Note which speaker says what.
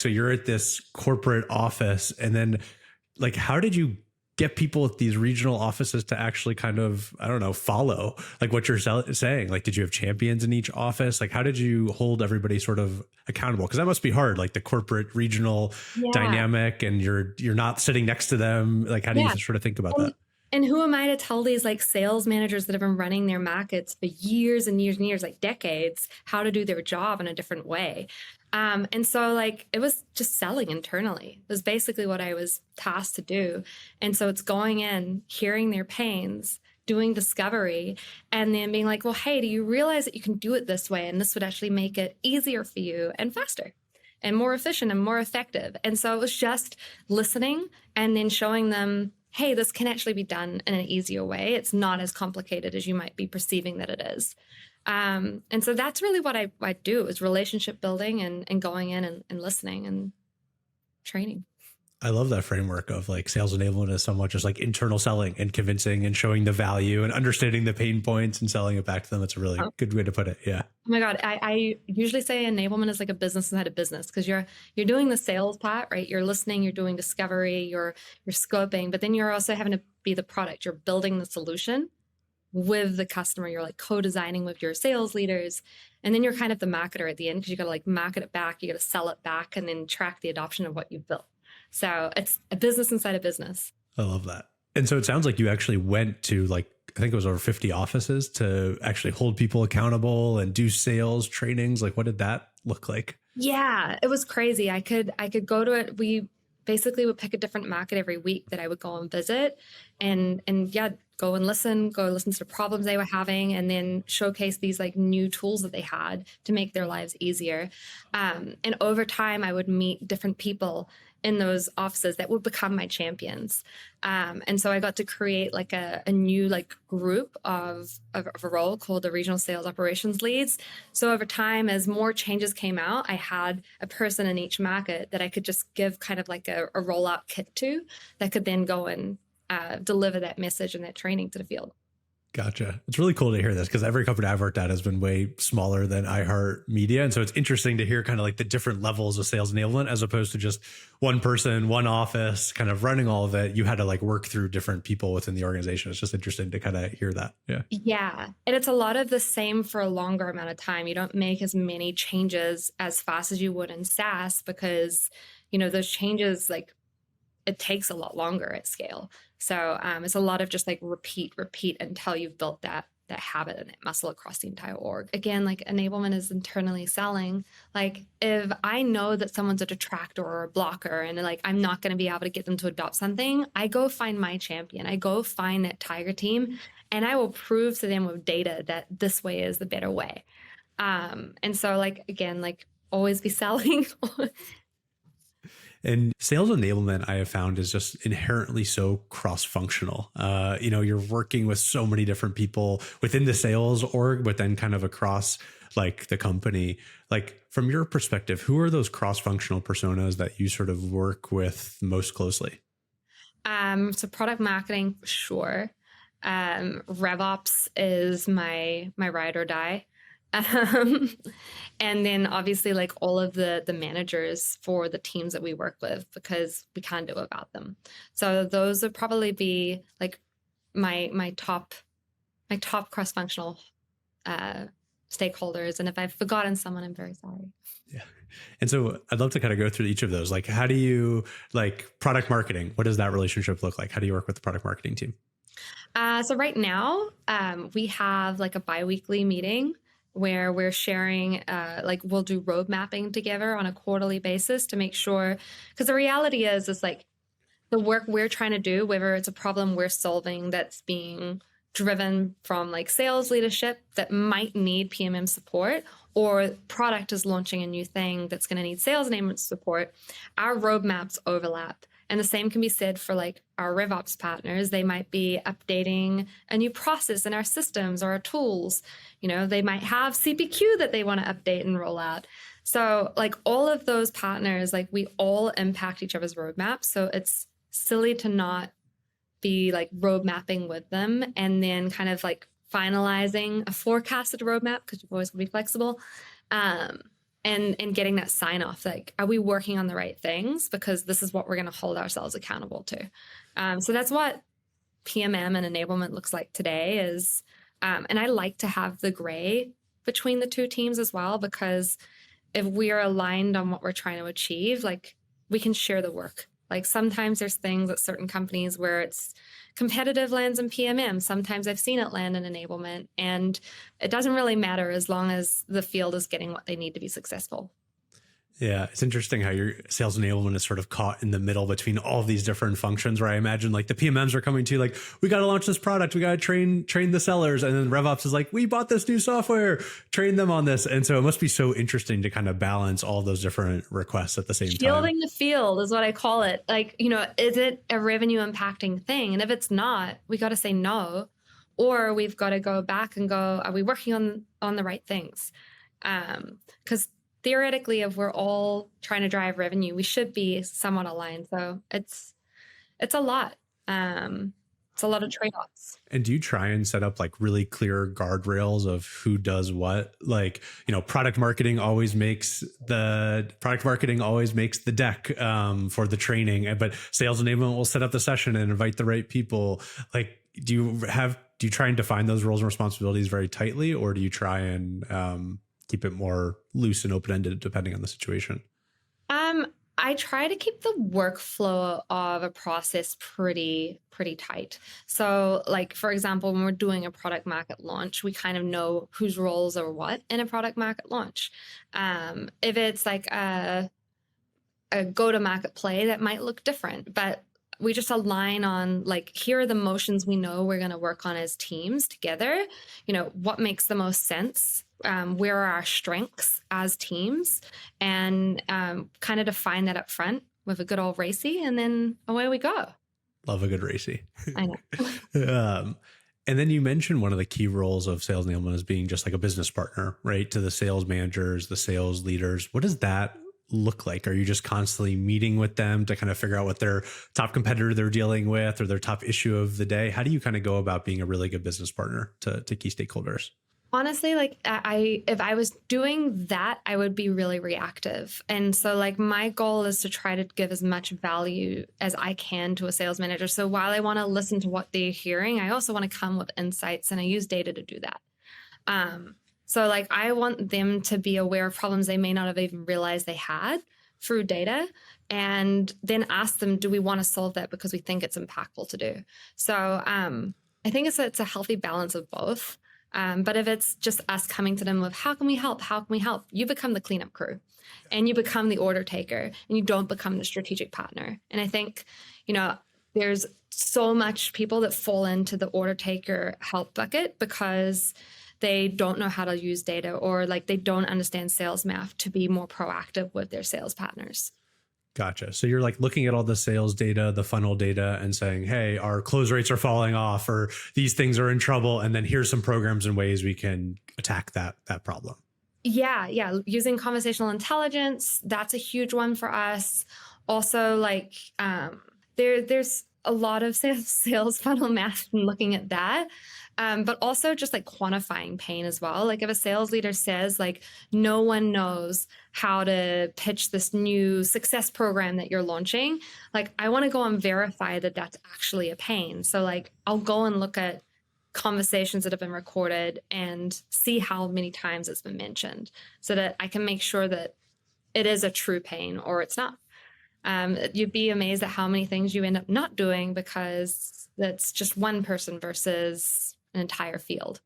Speaker 1: So you're at this corporate office, and then like, how did you get people at these regional offices to actually kind of, I don't know, follow like what you're saying? Like, did you have champions in each office? Like, how did you hold everybody sort of accountable? Because that must be hard, like the corporate regional
Speaker 2: Yeah.
Speaker 1: dynamic, and you're not sitting next to them. Like, how do you
Speaker 2: Yeah.
Speaker 1: sort of think about
Speaker 2: And
Speaker 1: that?
Speaker 2: and who am I to tell these like sales managers that have been running their markets for years and years and years, like decades, how to do their job in a different way? And so like it was just selling internally. It was basically what I was tasked to do. And so it's going in, hearing their pains, doing discovery, and then being like, well, hey, do you realize that you can do it this way? And this would actually make it easier for you and faster and more efficient and more effective. And so it was just listening and then showing them, hey, this can actually be done in an easier way. It's not as complicated as you might be perceiving that it is. And so that's really what I do is relationship building and going in and listening and training.
Speaker 1: I love that framework of like sales enablement as somewhat just like internal selling and convincing and showing the value and understanding the pain points and selling it back to them. It's a really good way to put it. Yeah.
Speaker 2: Oh my God. I usually say enablement is like a business inside a business because you're doing the sales part, right? You're listening, you're doing discovery, you're scoping, but then you're also having to be the product. You're building the solution with the customer. You're like co-designing with your sales leaders. And then you're kind of the marketer at the end because you got to like market it back, you got to sell it back and then track the adoption of what you've built. So it's a business inside a business.
Speaker 1: I love that. And so it sounds like you actually went to like, I think it was over 50 offices to actually hold people accountable and do sales trainings. Like, what did that look like?
Speaker 2: Yeah, it was crazy. I could go to it. We basically would pick a different market every week that I would go and visit and yeah, go listen to the problems they were having and then showcase these like new tools that they had to make their lives easier. And over time I would meet different people in those offices that would become my champions. And so I got to create like a new like group of a role called the regional sales operations leads. So over time, as more changes came out, I had a person in each market that I could just give kind of like a rollout kit to that could then go and deliver that message and that training to the field.
Speaker 1: Gotcha. It's really cool to hear this because every company I've worked at has been way smaller than iHeartMedia. And so it's interesting to hear kind of like the different levels of sales enablement as opposed to just one person, one office kind of running all of it. You had to like work through different people within the organization. It's just interesting to kind of hear that. Yeah.
Speaker 2: Yeah. And it's a lot of the same for a longer amount of time. You don't make as many changes as fast as you would in SaaS because, those changes, like it takes a lot longer at scale. So it's a lot of just like repeat until you've built that habit and that muscle across the entire org. Again, like enablement is internally selling. Like if I know that someone's a detractor or a blocker and like I'm not going to be able to get them to adopt something, I go find my champion. I go find that tiger team and I will prove to them with data that this way is the better way. And so like, again, like always be selling.
Speaker 1: And sales enablement, I have found, is just inherently so cross-functional. You're working with so many different people within the sales org, but then kind of across like the company. Like from your perspective, who are those cross-functional personas that you sort of work with most closely?
Speaker 2: So product marketing, sure. RevOps is my ride or die. And then obviously like all of the managers for the teams that we work with because we can't do without them. So those would probably be like my top cross-functional stakeholders. And if I've forgotten someone, I'm very sorry.
Speaker 1: Yeah. And so I'd love to kind of go through each of those. Like, how do you like product marketing? What does that relationship look like? How do you work with the product marketing team?
Speaker 2: So right now, we have like a bi-weekly meeting where we're sharing, like we'll do road mapping together on a quarterly basis to make sure, because the reality is like the work we're trying to do, whether it's a problem we're solving that's being driven from like sales leadership that might need PMM support, or product is launching a new thing that's going to need sales enablement support, our roadmaps overlap. And the same can be said for like our RevOps partners. They might be updating a new process in our systems or our tools. They might have CPQ that they want to update and roll out. So like all of those partners, like we all impact each other's roadmaps. So it's silly to not be like road mapping with them and then kind of like finalizing a forecasted roadmap because you've always got to be flexible. and getting that sign off, like, are we working on the right things? Because this is what we're going to hold ourselves accountable to. So that's what PMM and enablement looks like today is, and I like to have the gray between the two teams as well, because if we are aligned on what we're trying to achieve, like we can share the work. Like sometimes there's things at certain companies where it's competitive lands in PMM. Sometimes I've seen it land in enablement, and it doesn't really matter as long as the field is getting what they need to be successful.
Speaker 1: Yeah, it's interesting how your sales enablement is sort of caught in the middle between all of these different functions, where I imagine like the PMMs are coming to like, we got to launch this product, we got to train the sellers, and then RevOps is like, we bought this new software, train them on this. And so it must be so interesting to kind of balance all those different requests at the same time.
Speaker 2: Shielding the field is what I call it. Like, is it a revenue impacting thing? And if it's not, we got to say no, or we've got to go back and go, are we working on the right things? Because theoretically, if we're all trying to drive revenue, we should be somewhat aligned. So it's a lot. It's a lot of trade-offs.
Speaker 1: And do you try and set up like really clear guardrails of who does what? Like, product marketing always makes the deck for the training, but sales enablement will set up the session and invite the right people. Like, do you try and define those roles and responsibilities very tightly, or do you try and keep it more loose and open-ended depending on the situation?
Speaker 2: I try to keep the workflow of a process pretty tight. So like, for example, when we're doing a product market launch, we kind of know whose roles are what in a product market launch. If it's like a go-to-market play, that might look different, but we just align on like, here are the motions we know we're going to work on as teams together. What makes the most sense? Where are our strengths as teams, and kind of define that up front with a good old racy, and then away we go.
Speaker 1: Love a good racy.
Speaker 2: I know.
Speaker 1: And then you mentioned one of the key roles of sales enablement as being just like a business partner, right? To the sales managers, the sales leaders. What does that look like? Are you just constantly meeting with them to kind of figure out what their top competitor they're dealing with or their top issue of the day? How do you kind of go about being a really good business partner to key stakeholders?
Speaker 2: Honestly, like if I was doing that, I would be really reactive. And so like my goal is to try to give as much value as I can to a sales manager. So while I want to listen to what they're hearing, I also want to come with insights, and I use data to do that. So like I want them to be aware of problems they may not have even realized they had through data, and then ask them, do we want to solve that because we think it's impactful to do? So I think it's a healthy balance of both. But if it's just us coming to them with, how can we help? How can we help? You become the cleanup crew, and you become the order taker, and you don't become the strategic partner. And I think, there's so much people that fall into the order taker help bucket because they don't know how to use data, or like they don't understand sales math to be more proactive with their sales partners.
Speaker 1: Gotcha. So you're like looking at all the sales data, the funnel data, and saying, hey, our close rates are falling off, or these things are in trouble. And then here's some programs and ways we can attack that problem. Yeah.
Speaker 2: Using conversational intelligence, that's a huge one for us. Also, like there's a lot of sales funnel math and looking at that. But also just like quantifying pain as well. Like if a sales leader says like, no one knows how to pitch this new success program that you're launching, like I want to go and verify that that's actually a pain. So like I'll go and look at conversations that have been recorded and see how many times it's been mentioned, so that I can make sure that it is a true pain or it's not. You'd be amazed at how many things you end up not doing because that's just one person versus an entire field.